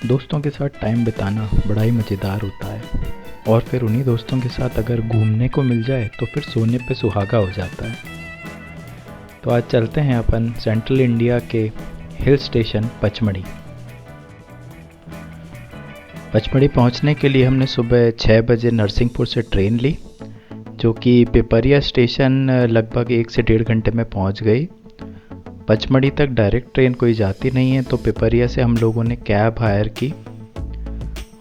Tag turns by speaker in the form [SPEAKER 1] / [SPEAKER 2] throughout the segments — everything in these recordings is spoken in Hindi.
[SPEAKER 1] दोस्तों के साथ टाइम बिताना बड़ा ही मज़ेदार होता है और फिर उन्हीं दोस्तों के साथ अगर घूमने को मिल जाए तो फिर सोने पे सुहागा हो जाता है। तो आज चलते हैं अपन सेंट्रल इंडिया के हिल स्टेशन पचमढ़ी। पचमढ़ी पहुंचने के लिए हमने सुबह 6 बजे नरसिंहपुर से ट्रेन ली, जो कि पिपरिया स्टेशन लगभग 1 से 1.5 घंटे में पहुंच गई। पचमढ़ी तक डायरेक्ट ट्रेन कोई जाती नहीं है, तो पिपरिया से हम लोगों ने कैब हायर की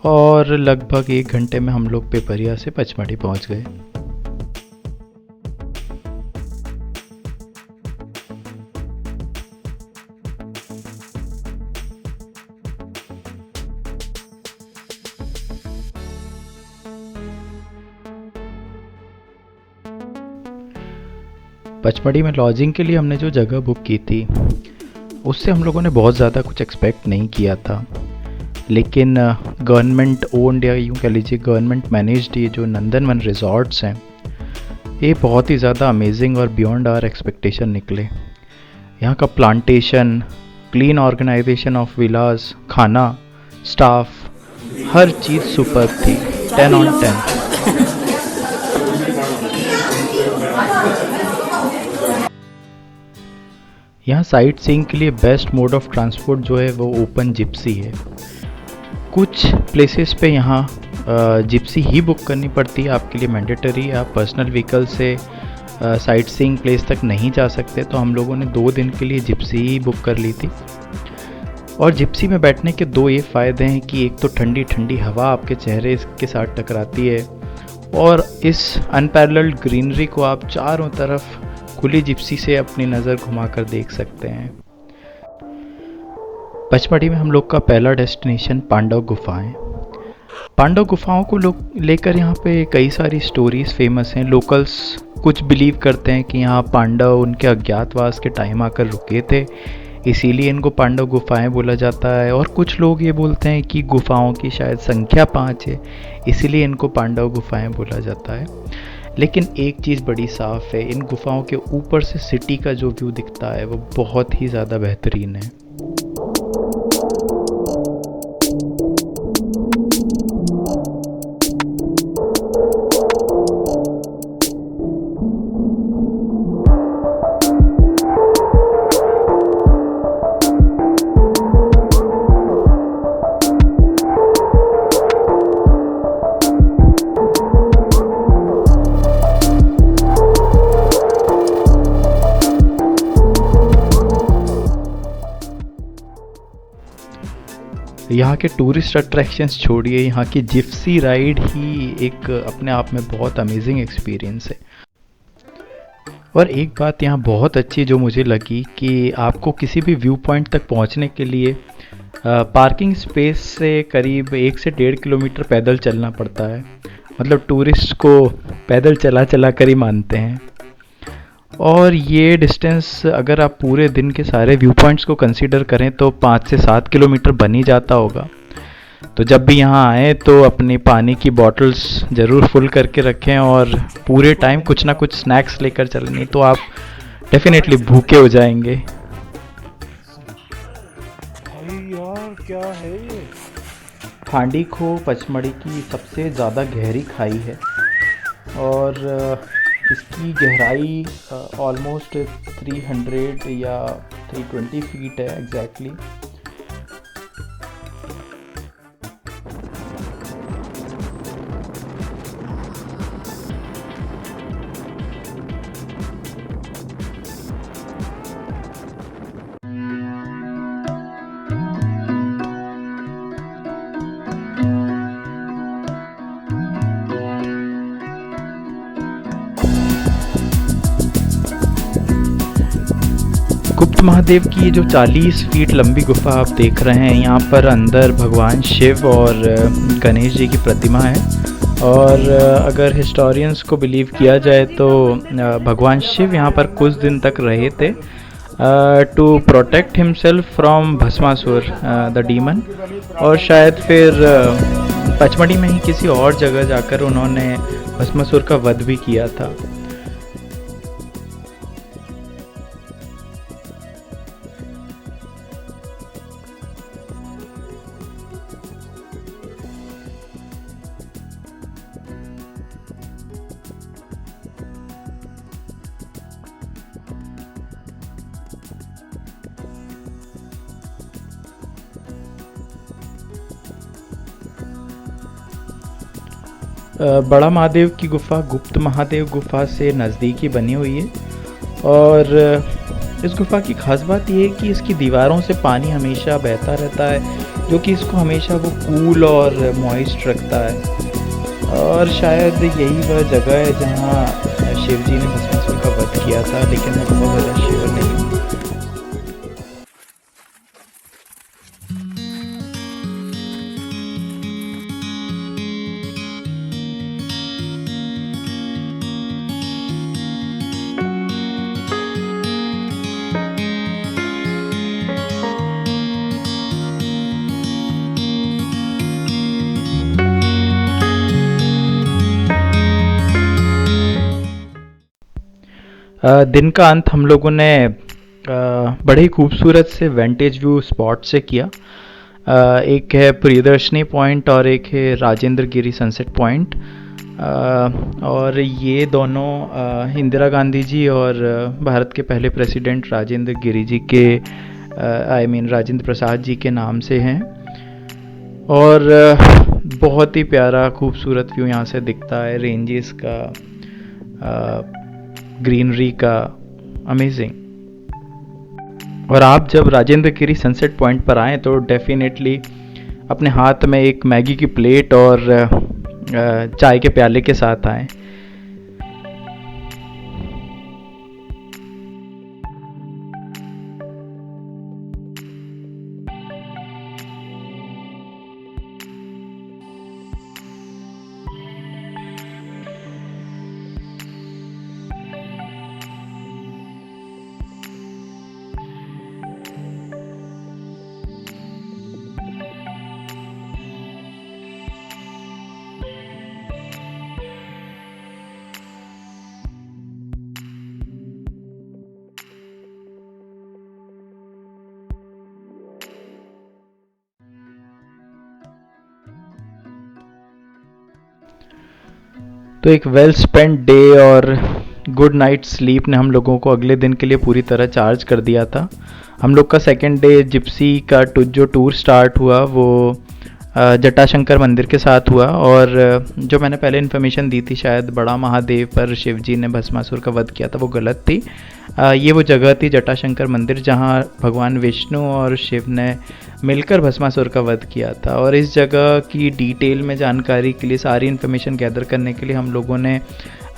[SPEAKER 1] और लगभग 1 घंटे में हम लोग पिपरिया से पचमढ़ी पहुंच गए। पचमढ़ी में लॉजिंग के लिए हमने जो जगह बुक की थी उससे हम लोगों ने बहुत ज़्यादा कुछ एक्सपेक्ट नहीं किया था, लेकिन गवर्नमेंट ओन्ड या यूँ कह लीजिए गवर्नमेंट मैनेज्ड ये जो नंदनवन रिजॉर्ट्स हैं ये बहुत ही ज़्यादा अमेजिंग और बियॉन्ड आवर एक्सपेक्टेशन निकले। यहाँ का प्लांटेशन, क्लीन ऑर्गेनाइजेशन ऑफ विलास, खाना, स्टाफ, हर चीज़ सुपर्ब थी। 10 on 10। यहाँ साइट सीइंग के लिए बेस्ट मोड ऑफ ट्रांसपोर्ट जो है वो ओपन जिप्सी है। कुछ प्लेसेस पे यहाँ जिप्सी ही बुक करनी पड़ती है आपके लिए मैंडेटरी। आप पर्सनल व्हीकल से साइट सीइंग प्लेस तक नहीं जा सकते, तो हम लोगों ने 2 दिन के लिए जिप्सी ही बुक कर ली थी। और जिप्सी में बैठने के 2 ये फ़ायदे हैं कि एक तो ठंडी ठंडी हवा आपके चेहरे के साथ टकराती है और इस अनपैरेलल्ड ग्रीनरी को आप चारों तरफ खुली जिप्सी से अपनी नज़र घुमाकर देख सकते हैं। पचमढ़ी में हम लोग का पहला डेस्टिनेशन पांडव गुफाएं। पांडव गुफाओं को लेकर यहाँ पे कई सारी स्टोरीज फेमस हैं। लोकल्स कुछ बिलीव करते हैं कि यहाँ पांडव उनके अज्ञातवास के टाइम आकर रुके थे, इसीलिए इनको पांडव गुफाएं बोला जाता है। और कुछ लोग ये बोलते हैं कि गुफाओं की शायद संख्या 5 है, इसीलिए इनको पांडव गुफाएं बोला जाता है। लेकिन एक चीज़ बड़ी साफ़ है, इन गुफाओं के ऊपर से सिटी का जो व्यू दिखता है वो बहुत ही ज़्यादा बेहतरीन है। यहाँ के टूरिस्ट अट्रैक्शंस छोड़िए, यहाँ की जिप्सी राइड ही एक अपने आप में बहुत अमेजिंग एक्सपीरियंस है। और एक बात यहाँ बहुत अच्छी जो मुझे लगी कि आपको किसी भी व्यू पॉइंट तक पहुँचने के लिए पार्किंग स्पेस से करीब 1 से 1.5 किलोमीटर पैदल चलना पड़ता है। मतलब टूरिस्ट को पैदल चला चला कर ही मानते हैं। और ये डिस्टेंस अगर आप पूरे दिन के सारे व्यू पॉइंट्स को कंसीडर करें तो 5 से 7 किलोमीटर बन ही जाता होगा। तो जब भी यहाँ आएँ तो अपनी पानी की बॉटल्स ज़रूर फुल करके रखें और पूरे टाइम कुछ ना कुछ स्नैक्स लेकर चलें, नहीं तो आप डेफिनेटली भूखे हो जाएंगे।
[SPEAKER 2] यार क्या है ये?
[SPEAKER 1] खांडी खो पचमढ़ी की सबसे ज़्यादा गहरी खाई है और इसकी गहराई ऑलमोस्ट 300 या 320 फीट है एग्जैक्टली। गुप्त महादेव की ये जो 40 फीट लंबी गुफा आप देख रहे हैं, यहाँ पर अंदर भगवान शिव और गणेश जी की प्रतिमा है। और अगर हिस्टोरियंस को बिलीव किया जाए तो भगवान शिव यहाँ पर कुछ दिन तक रहे थे to protect himself from Bhasmasur the demon. और शायद फिर पचमढ़ी में ही किसी और जगह जाकर उन्होंने भस्मासुर का वध भी किया था। बड़ा महादेव की गुफ़ा गुप्त महादेव गुफ़ा से नज़दीक ही बनी हुई है। और इस गुफ़ा की ख़ास बात ये है कि इसकी दीवारों से पानी हमेशा बहता रहता है, जो कि इसको हमेशा वो कूल और मॉइस्ट रखता है। और शायद यही वह जगह है जहाँ शिव जी ने भस्मासुर का वध किया था, लेकिन मैं बहुत ज़्यादा श्योर नहीं हूँ। दिन का अंत हम लोगों ने बड़े ही खूबसूरत से वेंटेज व्यू स्पॉट से किया। एक है प्रियदर्शनी पॉइंट और एक है राजेंद्र गिरी सनसेट पॉइंट। और ये दोनों इंदिरा गांधी जी और भारत के पहले प्रेसिडेंट राजेंद्र गिरी जी के राजेंद्र प्रसाद जी के नाम से हैं। और बहुत ही प्यारा खूबसूरत व्यू यहाँ से दिखता है, रेंजेस का, ग्रीनरी का, अमेजिंग। और आप जब राजेंद्र गिरी सनसेट पॉइंट पर आएँ तो डेफिनेटली अपने हाथ में एक मैगी की प्लेट और चाय के प्याले के साथ आएँ। तो एक वेल स्पेंट डे और गुड नाइट स्लीप ने हम लोगों को अगले दिन के लिए पूरी तरह चार्ज कर दिया था। हम लोग का सेकेंड डे जिप्सी का जो टूर स्टार्ट हुआ वो जटाशंकर मंदिर के साथ हुआ। और जो मैंने पहले इन्फॉर्मेशन दी थी शायद बड़ा महादेव पर शिव जी ने भस्मासुर का वध किया था, वो गलत थी। ये वो जगह थी जटाशंकर मंदिर जहाँ भगवान विष्णु और शिव ने मिलकर भस्मासुर का वध किया था। और इस जगह की डिटेल में जानकारी के लिए, सारी इन्फॉर्मेशन गैदर करने के लिए हम लोगों ने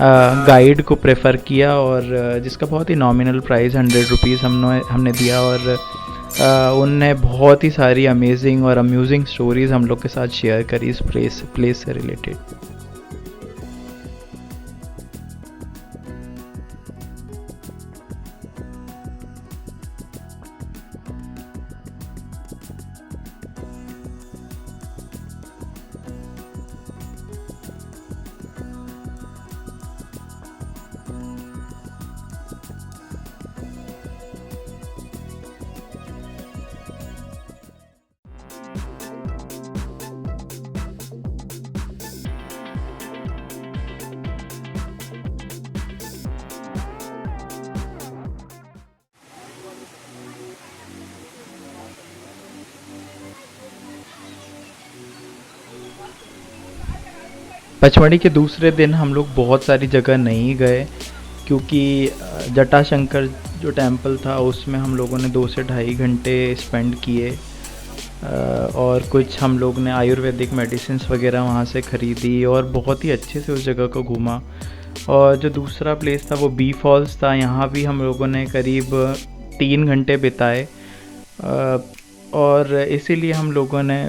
[SPEAKER 1] गाइड को प्रेफर किया, और जिसका बहुत ही नॉमिनल प्राइस 100 रुपीज़ हमने दिया। और उनने बहुत ही सारी अमेजिंग और अम्यूजिंग स्टोरीज़ हम लोग के साथ शेयर करी इस प्लेस से रिलेटेड। पचमढ़ी के दूसरे दिन हम लोग बहुत सारी जगह नहीं गए, क्योंकि जटाशंकर जो टेम्पल था उसमें हम लोगों ने 2 से ढाई घंटे स्पेंड किए। और कुछ हम लोग ने आयुर्वेदिक मेडिसिन्स वगैरह वहाँ से ख़रीदी और बहुत ही अच्छे से उस जगह को घूमा। और जो दूसरा प्लेस था वो बी फॉल्स था, यहाँ भी हम लोगों ने करीब 3 घंटे बिताए। और इसीलिए हम लोगों ने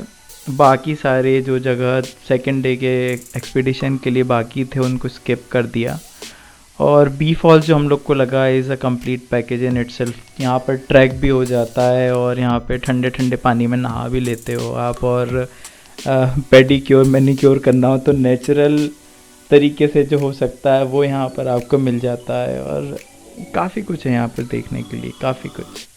[SPEAKER 1] बाकी सारे जो जगह सेकेंड डे के एक्सपीडिशन के लिए बाकी थे उनको स्किप कर दिया। और बी फॉल्स जो हम लोग को लगा is a complete package in itself. यहाँ पर ट्रैक भी हो जाता है और यहाँ पे ठंडे ठंडे पानी में नहा भी लेते हो आप। और पेडिक्योर मैनिक्योर करना हो तो नेचुरल तरीके से जो हो सकता है वो यहाँ पर आपको मिल जाता है। और काफ़ी कुछ है यहाँ पर देखने के लिए, काफ़ी कुछ।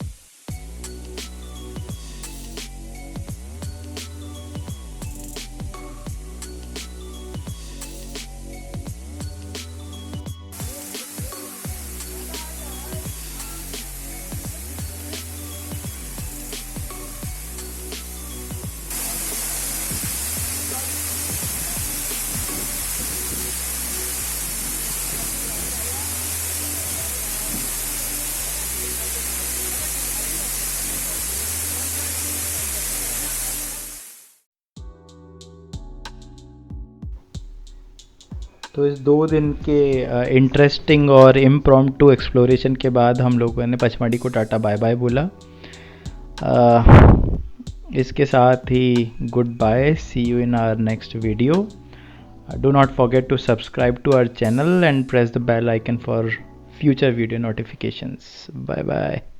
[SPEAKER 1] तो इस 2 दिन के इंटरेस्टिंग और इम्प्रॉम्प्टू एक्सप्लोरेशन के बाद हम लोगों ने पचमढ़ी को टाटा बाय बाय बोला। इसके साथ ही good bye, see you in our next video. Do not forget to subscribe to our channel and press the bell icon for future video notifications. Bye bye.